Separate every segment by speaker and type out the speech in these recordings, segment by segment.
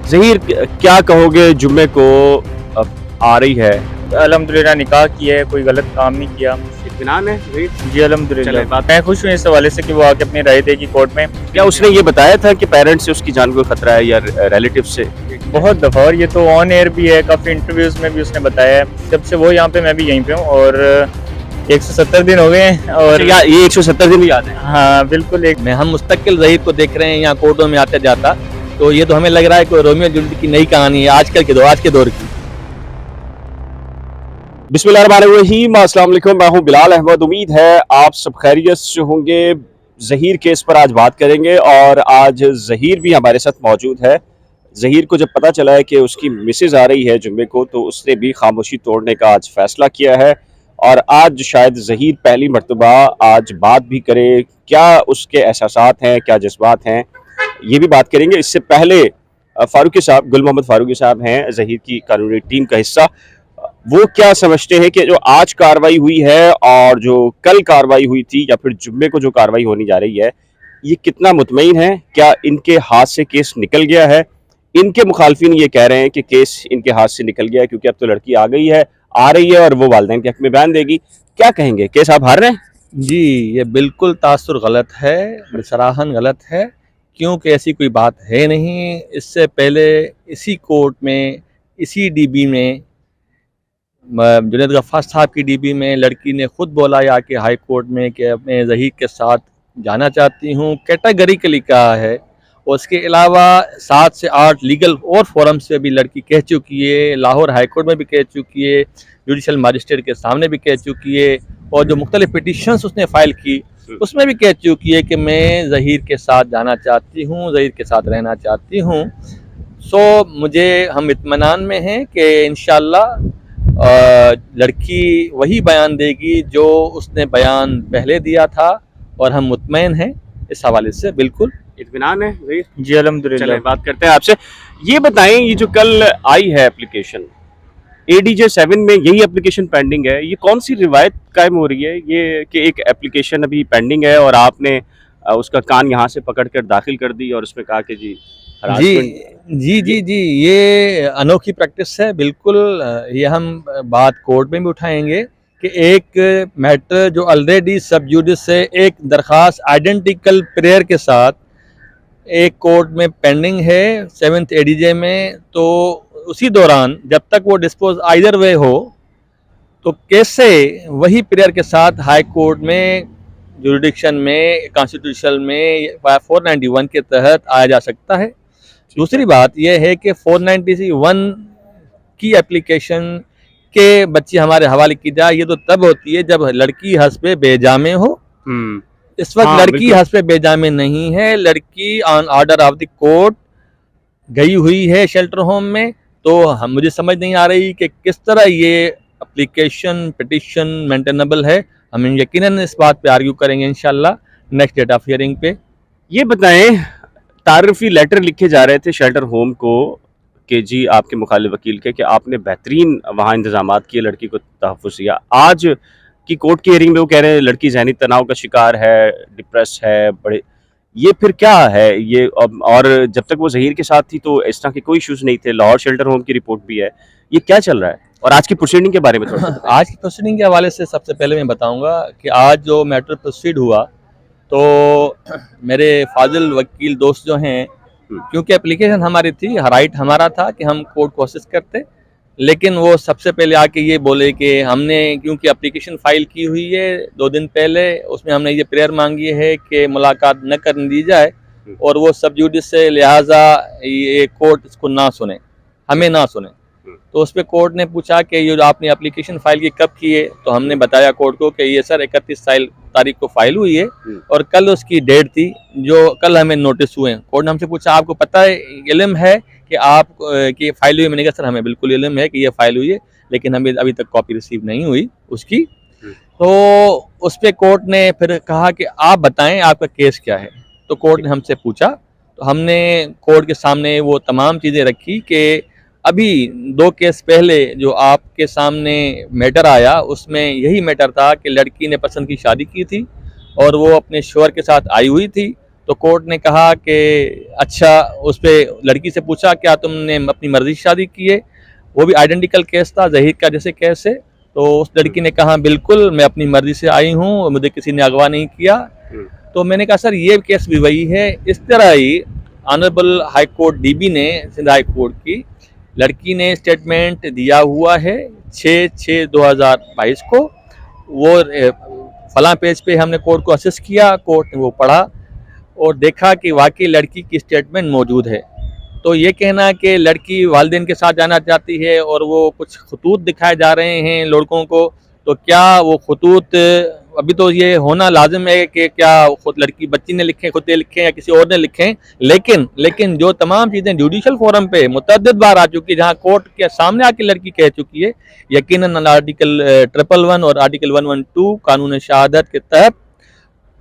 Speaker 1: ज़हीर, क्या कहोगे जुम्मे को अब आ रही है?
Speaker 2: अल्हम्दुलिल्लाह निकाह किया है, कोई गलत काम नहीं किया।
Speaker 1: इत्मीनान है ज़हीर?
Speaker 2: जी
Speaker 1: चले
Speaker 2: अल्हम्दुलिल्लाह,
Speaker 1: बात।
Speaker 2: मैं खुश हूँ इस हवाले से कि वो आके अपनी राय देगी कोर्ट में।
Speaker 1: क्या उसने ये बताया था कि पेरेंट्स से उसकी जान को खतरा है या रिलेटिव से?
Speaker 2: बहुत दफ़ा, और ये तो ऑन एयर भी है, काफ़ी इंटरव्यूज़ में भी उसने बताया है। जब से वो यहाँ पे मैं भी यहीं पे हूँ, और 170 दिन हो गए हैं। और
Speaker 1: या ये 170 दिन भी याद है?
Speaker 2: हाँ बिल्कुल, एक
Speaker 3: में हम मुस्तकिल ज़हीर को देख रहे हैं यहाँ कोर्टों में आते जाता, तो ये तो हमें लग रहा है कि रोमियो जूलियट की नई कहानी है आज के दौर की।
Speaker 1: बिस्मिल्लाहिर्रहमानिर्रहीम, अस्सलाम वालेकुम। मैं हूं बिलाल अहमद। उम्मीद है आप सब खैरियत से होंगे। ज़हीर केस पर आज बात करेंगे और आज ज़हीर भी हमारे साथ मौजूद है। ज़हीर को जब पता चला है कि उसकी मिसेज आ रही है जुम्मे को, तो उसने भी खामोशी तोड़ने का आज फैसला किया है और आज शायद ज़हीर पहली मर्तबा आज बात भी करे। क्या उसके एहसासात हैं, क्या जज्बात हैं, ये भी बात करेंगे। इससे पहले फारूकी साहब, गुल मोहम्मद फारूकी साहब हैं ज़हीर की कानूनी टीम का हिस्सा। वो क्या समझते हैं कि जो आज कार्रवाई हुई है और जो कल कार्रवाई हुई थी या फिर जुम्मे को जो कार्रवाई होने जा रही है, ये कितना मुतमईन है? क्या इनके हाथ से केस निकल गया है? इनके मुखालफिन ये कह रहे हैं कि केस इनके हाथ से निकल गया है क्योंकि अब तो लड़की आ गई है, आ रही है और वो वालिदैन के हक में बयान देगी। क्या कहेंगे? केस आप हार रहे हैं?
Speaker 3: जी, ये बिल्कुल तासुर गलत है, सराहन गलत है, क्योंकि ऐसी कोई बात है नहीं। इससे पहले इसी कोर्ट में, इसी डीबी में, जुनैद गफ्फार साहब की डीबी में लड़की ने खुद बोला या कि हाई कोर्ट में कि अपने ज़हीर के साथ जाना चाहती हूँ, कैटेगरिकली कहा है। और उसके अलावा 7 से 8 लीगल और फोरम से भी लड़की कह चुकी है, लाहौर हाई कोर्ट में भी कह चुकी है, जुडिशल मजिस्ट्रेट के सामने भी कह चुकी है, और जो मुख्तलिफ पिटिशंस उसने फ़ाइल की उसमें भी कह चुकी है कि मैं ज़हीर के साथ जाना चाहती हूँ, ज़हीर के साथ रहना चाहती हूँ। हम इत्मीनान में हैं कि इंशाअल्लाह लड़की वही बयान देगी जो उसने बयान पहले दिया था, और हम मुतमईन हैं इस हवाले से। बिल्कुल
Speaker 1: इत्मीनान है ज़हीर?
Speaker 2: जी अल्हम्दुलिल्लाह।
Speaker 1: चलें बात करते हैं आपसे। ये बताएं, ये जो कल आई है एप्लीकेशन ADJ 7 में, यही एप्लीकेशन पेंडिंग है। ये कौन सी रिवायत कायम हो रही है ये कि एक एप्लीकेशन अभी पेंडिंग है और आपने उसका कान यहाँ से पकड़ कर दाखिल कर दी और उसमें कहा कि जी
Speaker 3: जी
Speaker 1: हरासमेंट?
Speaker 3: जी जी जी ये अनोखी प्रैक्टिस है। बिल्कुल ये हम बात कोर्ट में भी उठाएंगे कि एक मैटर जो ऑलरेडी सब जुडिस से एक दरख्वास्त आइडेंटिकल प्रेयर के साथ एक कोर्ट में पेंडिंग है 7th ADJ में, तो उसी दौरान जब तक वो डिस्पोज आइदर वे हो, तो कैसे वही प्रेयर के साथ हाई कोर्ट में जुरिडिक्शन में कॉन्स्टिट्यूशनल में 491 के तहत आया जा सकता है। दूसरी बात यह है कि 491 की एप्लीकेशन के बच्चे हमारे हवाले की जाए, ये तो तब होती है जब लड़की हस्बे बेजामे हो। इस वक्त
Speaker 1: हाँ,
Speaker 3: लड़की हस्बे बेजामे नहीं है, लड़की on order of the court गई हुई है शेल्टर होम में। तो मुझे समझ नहीं आ रही कि किस तरह ये एप्लीकेशन पिटिशन मेंटेनेबल है। हम यकीनन इस बात पे आर्ग्यू करेंगे इंशाल्लाह नेक्स्ट डेट ऑफ हियरिंग पे।
Speaker 1: ये बताएं, तारफ़ी लेटर लिखे जा रहे थे शेल्टर होम को कि जी आपके मुखालिफ वकील के कि आपने बेहतरीन वहाँ इंतजामात किए, लड़की को तहफ़्फ़ुज़ दिया। आज की कोर्ट की हियरिंग में वो कह रहे हैं लड़की ज़हनी तनाव का शिकार है, डिप्रेस है, बड़े। ये फिर क्या है ये? और जब तक वो ज़हीर के साथ थी तो इस तरह के कोई इश्यूज़ नहीं थे। लाहौर शेल्टर होम की रिपोर्ट भी है। ये क्या चल रहा है? और आज की प्रोसीडिंग के बारे में थोड़ा सा
Speaker 3: आज की प्रोसीडिंग के हवाले से सबसे पहले मैं बताऊंगा कि आज जो मैटर प्रोसीड हुआ, तो मेरे फाजिल वकील दोस्त जो हैं, क्योंकि एप्लीकेशन हमारी थी, राइट हमारा था कि हम कोर्ट को असिस्ट करते, लेकिन वो सबसे पहले आके ये बोले कि हमने क्योंकि एप्लीकेशन फाइल की हुई है 2 दिन पहले, उसमें हमने ये प्रेयर मांगी है कि मुलाकात न करने दी जाए, और वो सब जुडिस से लिहाजा ये कोर्ट इसको ना सुने, हमें ना सुने। तो उस पर कोर्ट ने पूछा कि ये जो आपने एप्लीकेशन फाइल की कब की है, तो हमने बताया कोर्ट को कि ये सर 31 तारीख को फाइल हुई है और कल उसकी डेट थी जो कल हमें नोटिस हुए। कोर्ट ने हमसे पूछा आपको पता है, इल्म है कि आप की फाइल हुई? मैंने कहा सर हमें बिल्कुल इल्म है कि ये फाइल हुई है, लेकिन हमें अभी तक कॉपी रिसीव नहीं हुई उसकी। तो उस पर कोर्ट ने फिर कहा कि आप बताएं आपका केस क्या है। तो कोर्ट ने हमसे पूछा, तो हमने कोर्ट के सामने वो तमाम चीज़ें रखी कि अभी 2 केस पहले जो आपके सामने मैटर आया, उसमें यही मैटर था कि लड़की ने पसंद की शादी की थी और वो अपने शोहर के साथ आई हुई थी, तो कोर्ट ने कहा कि अच्छा, उस पर लड़की से पूछा क्या तुमने अपनी मर्जी से शादी की है, वो भी आइडेंटिकल केस था ज़हीर का जैसे केस है। तो उस लड़की ने कहा बिल्कुल मैं अपनी मर्जी से आई हूँ, मुझे किसी ने अगवा नहीं किया। तो मैंने कहा सर ये केस भी वही है। इस तरह ही ऑनरेबल हाई कोर्ट डीबी ने, सिंध हाई कोर्ट की, लड़की ने स्टेटमेंट दिया हुआ है 6/6/2022 को। वो फलां पेज पे हमने कोर्ट को असिस्ट किया, कोर्ट ने वो पढ़ा और देखा कि वाकई लड़की की स्टेटमेंट मौजूद है। तो ये कहना कि लड़की वालिदैन के साथ जाना चाहती है और वो कुछ खतूत दिखाए जा रहे हैं लड़कों को, तो क्या वो खतूत, अभी तो ये होना लाजिम है कि क्या खुद लड़की बच्ची ने लिखे, खुद ने लिखे या किसी और ने लिखे, लेकिन जो तमाम चीज़ें जुडिशल फोरम पे मुतअद्दिद बार आ चुकी है, जहाँ कोर्ट के सामने आके लड़की कह चुकी है, यकीनन आर्टिकल 111 और आर्टिकल 112 कानून शहादत के तहत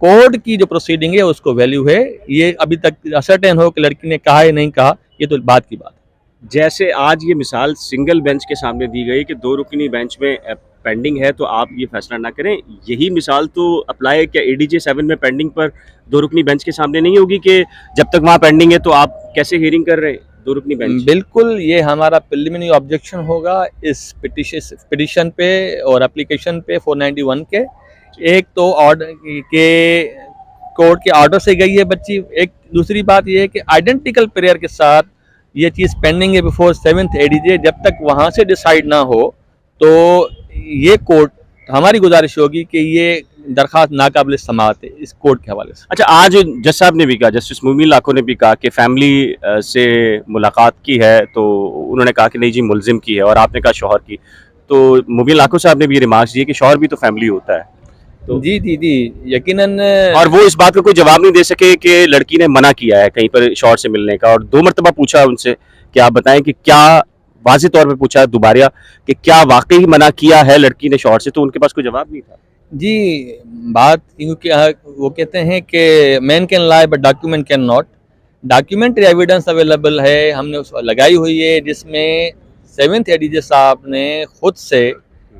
Speaker 3: कोर्ट की जो प्रोसीडिंग है उसको वैल्यू है। ये अभी तक असर्टेन हो कि लड़की ने कहा है नहीं कहा, ये तो बात की बात है।
Speaker 1: जैसे आज ये मिसाल सिंगल बेंच के सामने दी गई कि 2 रुकनी बेंच में पेंडिंग है तो आप ये फैसला ना करें, यही मिसाल तो अप्लाई क्या ADJ 7 में पेंडिंग पर 2 रुकनी बेंच के सामने नहीं होगी कि जब तक वहाँ पेंडिंग है तो आप कैसे हियरिंग कर रहे हैं 2 रुकनी बेंच?
Speaker 3: बिल्कुल, ये हमारा प्रिलिमिनरी ऑब्जेक्शन होगा इस पिटिशन पे और एप्लीकेशन पे 491 के। एक तो ऑर्डर के कोर्ट के ऑर्डर से गई है बच्ची, एक दूसरी बात ये है कि आइडेंटिकल प्रेयर के साथ ये चीज़ पेंडिंग है बिफोर 7th ADJ। जब तक वहाँ से डिसाइड ना हो तो ये कोर्ट, हमारी गुजारिश होगी कि ये दरख्वास्त नाकाबिल समाअत है इस कोर्ट के हवाले से।
Speaker 1: अच्छा, आज जज साहब ने भी कहा, जस्टिस मुमीन लाखों ने भी कहा कि फैमिली से मुलाकात की है, तो उन्होंने कहा कि नहीं जी मुलजिम की है, और आपने कहा शौहर की। तो मुमीन लाखों साहब ने भी रिमार्क्स दिए कि शौहर भी तो फैमिली होता है। तो
Speaker 3: जी यकीनन।
Speaker 1: और वो इस बात का कोई जवाब नहीं दे सके कि लड़की ने मना किया है कहीं पर शौहर से मिलने का, और 2 मरतबा पूछा उनसे कि आप बताएं कि क्या, वाज़ेह तौर पे पूछा दोबारा कि क्या वाकई मना किया है लड़की ने शौहर से, तो उनके पास कोई जवाब नहीं था।
Speaker 3: जी, बात क्योंकि वो कहते हैं कि man can lie but document can not. Documentary evidence available है, हमने उसको लगाई हुई है, जिसमें 7th ADJ साहब ने खुद से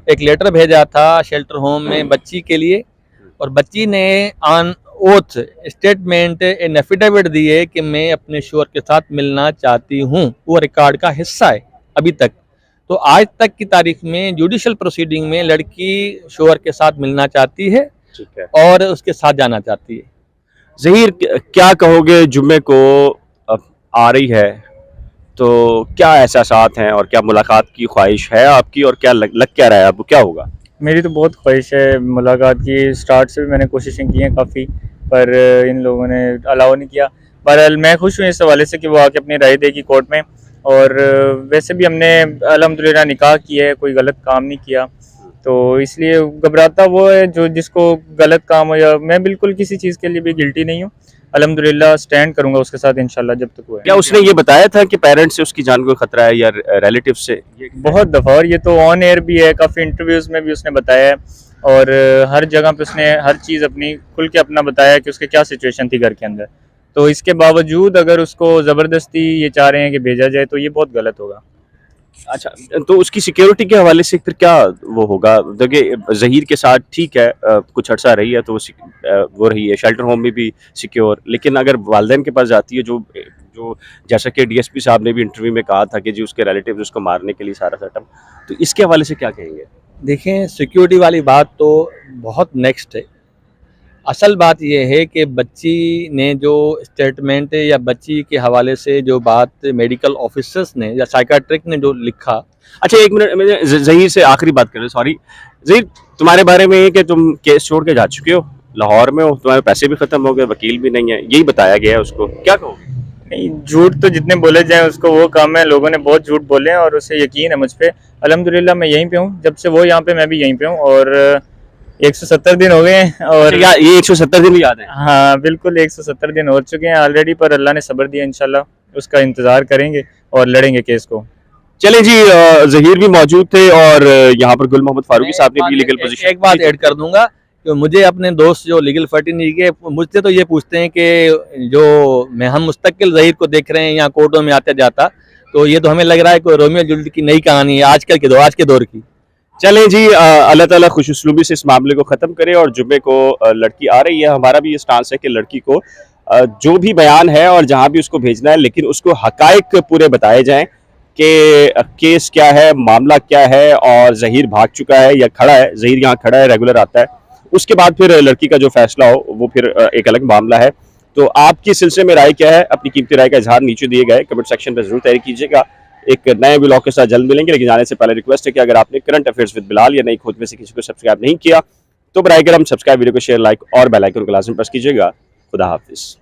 Speaker 3: एक लेटर भेजा था शेल्टर होम में बच्ची के लिए, और बच्ची ने on oath statement an affidavit दी है कि मैं अपने शोहर के साथ मिलना चाहती हूँ। वो रिकॉर्ड का हिस्सा है अभी तक। तो आज तक की तारीख में जुडिशल प्रोसीडिंग में लड़की शोहर के साथ मिलना चाहती है,
Speaker 1: ठीक है,
Speaker 3: और उसके साथ जाना चाहती है।
Speaker 1: ज़हीर क्या कहोगे, जुम्मे को अब आ रही है तो क्या एहसासात हैं और क्या मुलाकात की ख्वाहिश है आपकी, और क्या लग क्या रहा है, अब क्या होगा?
Speaker 2: मेरी तो बहुत ख्वाहिश है मुलाकात की। स्टार्ट से भी मैंने कोशिशें की हैं काफ़ी, पर इन लोगों ने अलाउ नहीं किया। बहरहाल मैं खुश हूँ इस हवाले से कि वो आके अपनी राय देगी कोर्ट में। और वैसे भी हमने अल्हम्दुलिल्लाह निकाह किया है, कोई गलत काम नहीं किया, तो इसलिए घबराता वो है जो जिसको गलत काम हो। या मैं बिल्कुल किसी चीज़ के लिए भी गिल्टी नहीं हूँ, अल्हम्दुलिल्लाह स्टैंड करूँगा उसके साथ इंशाल्लाह जब तक वो है।
Speaker 1: क्या उसने ये बताया था कि पेरेंट्स से उसकी जान को खतरा है या रिलेटिव से?
Speaker 2: बहुत दफ़ा, और ये तो ऑन एयर भी है, काफ़ी इंटरव्यूज़ में भी उसने बताया है, और हर जगह पे उसने हर चीज़ अपनी खुल के अपना बताया कि उसके क्या सिचुएशन थी घर के अंदर। तो इसके बावजूद अगर उसको ज़बरदस्ती ये चाह रहे हैं कि भेजा जाए तो ये बहुत गलत होगा।
Speaker 1: अच्छा, तो उसकी सिक्योरिटी के हवाले से फिर क्या वो होगा? देखिए, ज़हीर के साथ ठीक है, कुछ अर्सा रही है तो वो रही है, शेल्टर होम में भी सिक्योर, लेकिन अगर वालिदैन के पास जाती है, जो जैसा कि DSP साहब ने भी इंटरव्यू में कहा था कि जी उसके रिलेटिव उसको मारने के लिए सारा सेटअप, तो इसके हवाले से क्या कहेंगे?
Speaker 3: देखें, सिक्योरिटी वाली बात तो बहुत नेक्स्ट है। असल बात यह है कि बच्ची ने जो स्टेटमेंट या बच्ची के हवाले से जो बात मेडिकल ऑफिसर्स ने या साइकाट्रिक ने जो लिखा।
Speaker 1: अच्छा, 1 मिनट, मैं ज़हीर से आखिरी बात कर रहे, सॉरी ज़हीर, तुम्हारे बारे में कि तुम केस छोड़ के जा चुके हो, लाहौर में हो, तुम्हारे पैसे भी ख़त्म हो गए, वकील भी नहीं है, यही बताया गया है उसको, क्या कहोगे?
Speaker 2: नहीं, झूठ तो जितने बोले जाए उसको वो काम है, लोगों ने बहुत झूठ बोले हैं और उसे यकीन है मुझ पे। अल्हम्दुलिल्लाह मैं यहीं पे हूँ, जब से वो यहाँ पे मैं भी यहीं पे हूँ, और 170 दिन हो गए हैं। और
Speaker 1: अच्छा, ये 170 दिन भी याद है?
Speaker 2: हाँ बिल्कुल, 170 दिन हो चुके हैं ऑलरेडी, पर अल्लाह ने सब्र दिया, इंशाल्लाह उसका इंतज़ार करेंगे और लड़ेंगे केस को।
Speaker 1: चले जी, ज़हीर भी मौजूद थे और यहाँ पर गुल मोहम्मद फारूकी साहब ने भी लीगल पोजीशन।
Speaker 3: एक बात ऐड कर दूंगा कि मुझे अपने दोस्त जो लीगल फर्टिनिटी के मुझसे तो ये पूछते हैं कि जो हम मुस्तकिल ज़हीर को देख रहे हैं यहाँ कोर्टों में आते जाता, तो ये तो हमें लग रहा है कोई रोमियो जूलियट की नई कहानी है आज के दौर की।
Speaker 1: चलें जी, अल्लाह ताला खुशउस्लूबी से इस मामले को ख़त्म करे और जुम्मे को लड़की आ रही है, हमारा भी ये स्टांस है कि लड़की को जो भी बयान है और जहां भी उसको भेजना है, लेकिन उसको हकायक पूरे बताए जाएं कि केस क्या है, मामला क्या है, और जहीर भाग चुका है या खड़ा है। जहीर यहाँ खड़ा है, रेगुलर आता है, उसके बाद फिर लड़की का जो फैसला हो वो फिर एक अलग मामला है। तो आपकी सिलसिले में राय क्या है? अपनी कीमती राय का इजहार नीचे दिए गए कमेंट सेक्शन पर जरूर तैयार कीजिएगा। एक नए ब्लॉग के साथ जल्द मिलेंगे, लेकिन जाने से पहले रिक्वेस्ट है कि अगर आपने करंट अफेयर्स विद बिलाल या नई खोज में से किसी को सब्सक्राइब नहीं किया तो बराए करम सब्सक्राइब, वीडियो को शेयर, लाइक और बेल आइकन को लाजमी प्रेस कीजिएगा। खुदा हाफिज।